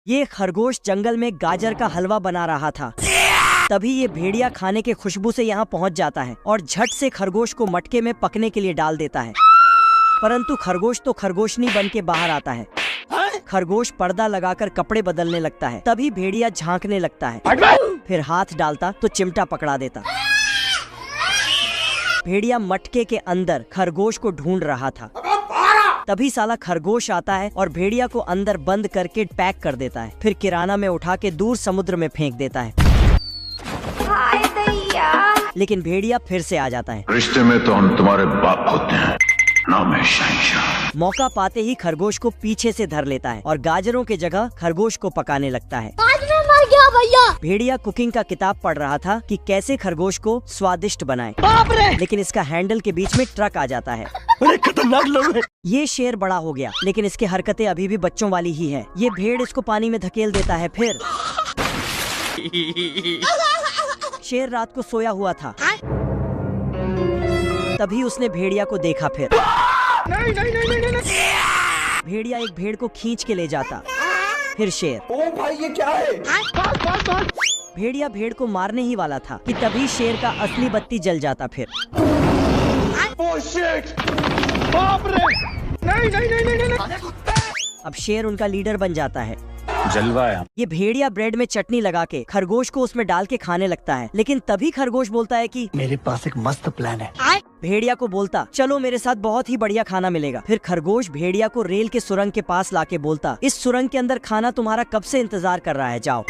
ये खरगोश जंगल में गाजर का हलवा बना रहा था। तभी ये भेड़िया खाने के खुशबू से यहाँ पहुँच जाता है और झट से खरगोश को मटके में पकने के लिए डाल देता है। परंतु खरगोश तो खरगोशनी बन के बाहर आता है। खरगोश पर्दा लगाकर कपड़े बदलने लगता है। तभी भेड़िया झांकने लगता है, फिर हाथ डालता तो चिमटा पकड़ा देता। भेड़िया मटके के अंदर खरगोश को ढूंढ रहा था। तभी साला खरगोश आता है और भेड़िया को अंदर बंद करके पैक कर देता है। फिर किराना में उठा के दूर समुद्र में फेंक देता है। हाय दैया। लेकिन भेड़िया फिर से आ जाता है। रिश्ते में तो हम तुम्हारे बाप होते हैं, नाम है शहंशाह। मौका पाते ही खरगोश को पीछे से धर लेता है और गाजरों के जगह खरगोश को पकाने लगता है। आज मैं मर गया भैया। भेड़िया कुकिंग का किताब पढ़ रहा था कि कैसे खरगोश को स्वादिष्ट बनाए। बाप रे। लेकिन इसका हैंडल के बीच में ट्रक आ जाता है। अरे खतरनाक लोग हैं। ये शेर बड़ा हो गया, लेकिन इसकी हरकतें अभी भी बच्चों वाली ही है। ये भेड़ इसको पानी में धकेल देता है। फिर शेर रात को सोया हुआ था। तभी उसने भेड़िया को देखा। फिर नहीं। भेड़िया एक भेड़ को खींच के ले जाता। फिर शेर। ओ भाई ये क्या है? भेड़िया भेड़ को मारने ही वाला था कि तभी शेर का असली बत्ती जल जाता। फिर ओह शिट! बाप रे! नहीं। अब शेर उनका लीडर बन जाता है। जलवा है। ये भेड़िया ब्रेड में चटनी लगा के खरगोश को उसमें डाल के खाने लगता है। लेकिन तभी खरगोश बोलता है कि मेरे पास एक मस्त प्लान है। भेड़िया को बोलता, चलो मेरे साथ बहुत ही बढ़िया खाना मिलेगा। फिर खरगोश भेड़िया को रेल के सुरंग के पास लाके बोलता, इस सुरंग के अंदर खाना तुम्हारा कब से इंतजार कर रहा है, जाओ।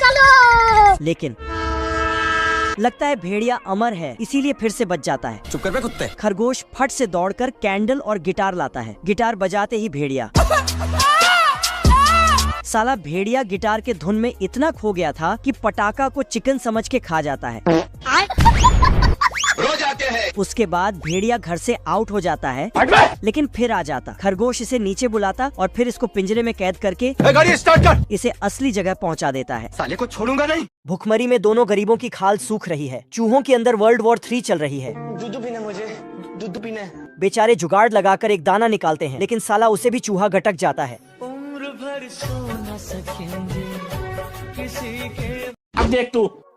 लेकिन लगता है भेड़िया अमर है, इसीलिए फिर से बच जाता है। चुप कर बे कुत्ते। खरगोश फट से दौड़कर कैंडल और गिटार लाता है। गिटार बजाते ही भेड़िया साला भेड़िया गिटार के धुन में इतना खो गया था कि पटाखा को चिकन समझ के खा जाता है। रोज आते हैं। उसके बाद भेड़िया घर से आउट हो जाता है, लेकिन फिर आ जाता। खरगोश इसे नीचे बुलाता और फिर इसको पिंजरे में कैद करके गाड़ी स्टार्ट कर। इसे असली जगह पहुंचा देता है। साले को छोड़ूंगा नहीं। भुखमरी में दोनों गरीबों की खाल सूख रही है। चूहों के अंदर वर्ल्ड वॉर 3 चल रही है। दूध पीना मुझे, दूध पीना है। बेचारे जुगाड़ लगाकर एक दाना निकालते हैं, लेकिन साला उसे भी चूहा गटक जाता है।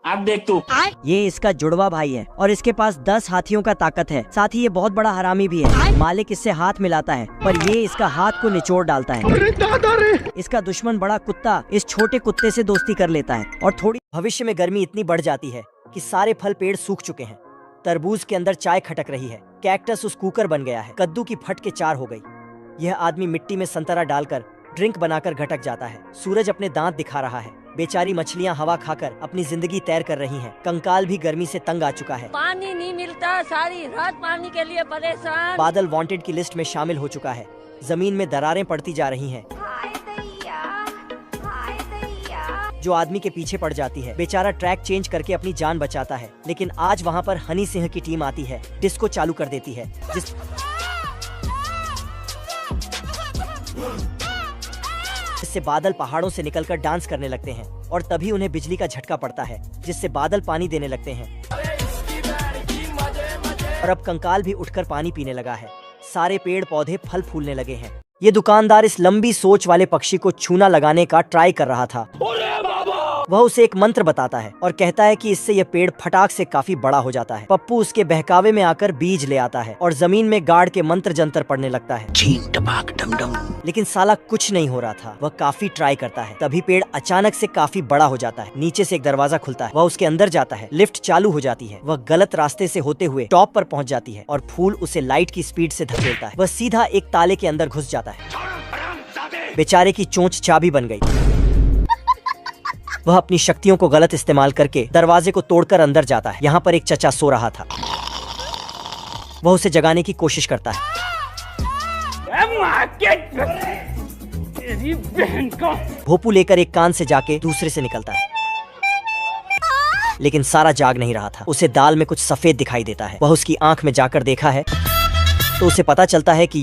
अब देख तू। ये इसका जुड़वा भाई है और इसके पास 10 हाथियों का ताकत है। साथ ही ये बहुत बड़ा हरामी भी है। मालिक इससे हाथ मिलाता है पर ये इसका हाथ को निचोड़ डालता है। अरे दादा रे। इसका दुश्मन बड़ा कुत्ता इस छोटे कुत्ते से दोस्ती कर लेता है और थोड़ी भविष्य में गर्मी इतनी बढ़ जाती है कि सारे फल पेड़ सूख चुके हैं। तरबूज के अंदर चाय खटक रही है। कैक्टस उस कुकर बन गया है। कद्दू की फट के 4 हो गई। यह आदमी मिट्टी में संतरा डालकर ड्रिंक बनाकर घटक जाता है। सूरज अपने दांत दिखा रहा है। बेचारी मछलियां हवा खाकर अपनी जिंदगी तैर कर रही हैं। कंकाल भी गर्मी से तंग आ चुका है। पानी नहीं मिलता, सारी रात पानी के लिए परेशान। बादल वांटेड की लिस्ट में शामिल हो चुका है। जमीन में दरारें पड़ती जा रही हैं। हाय दैया, हाय दैया। जो आदमी के पीछे पड़ जाती है। बेचारा ट्रैक चेंज करके अपनी जान बचाता है। लेकिन आज वहाँ पर हनी सिंह की टीम आती है, डिस्को चालू कर देती है, जिससे बादल पहाड़ों से निकलकर डांस करने लगते हैं और तभी उन्हें बिजली का झटका पड़ता है, जिससे बादल पानी देने लगते हैं और अब कंकाल भी उठकर पानी पीने लगा है। सारे पेड़ पौधे फल फूलने लगे हैं। ये दुकानदार इस लंबी सोच वाले पक्षी को चूना लगाने का ट्राई कर रहा था। वह उसे एक मंत्र बताता है और कहता है कि इससे यह पेड़ फटाक से काफी बड़ा हो जाता है। पप्पू उसके बहकावे में आकर बीज ले आता है और जमीन में गाड़ के मंत्र जंतर पढ़ने लगता है। लेकिन साला कुछ नहीं हो रहा था। वह काफी ट्राई करता है। तभी पेड़ अचानक से काफी बड़ा हो जाता है। नीचे से एक दरवाजा खुलता है। वह उसके अंदर जाता है। लिफ्ट चालू हो जाती है। वह गलत रास्ते से होते हुए टॉप पर पहुंच जाती है और फूल उसे लाइट की स्पीड से धकेलता है। वह सीधा एक ताले के अंदर घुस जाता है। बेचारे की चोंच चाबी बन गई। वह अपनी शक्तियों को गलत इस्तेमाल करके दरवाजे को तोड़कर अंदर जाता है। यहाँ पर एक चचा सो रहा था। वह उसे जगाने की कोशिश करता है। भोपू लेकर एक कान से जाके दूसरे से निकलता है, लेकिन सारा जाग नहीं रहा था। उसे दाल में कुछ सफेद दिखाई देता है। वह उसकी आंख में जाकर देखा है तो उसे पता चलता है कि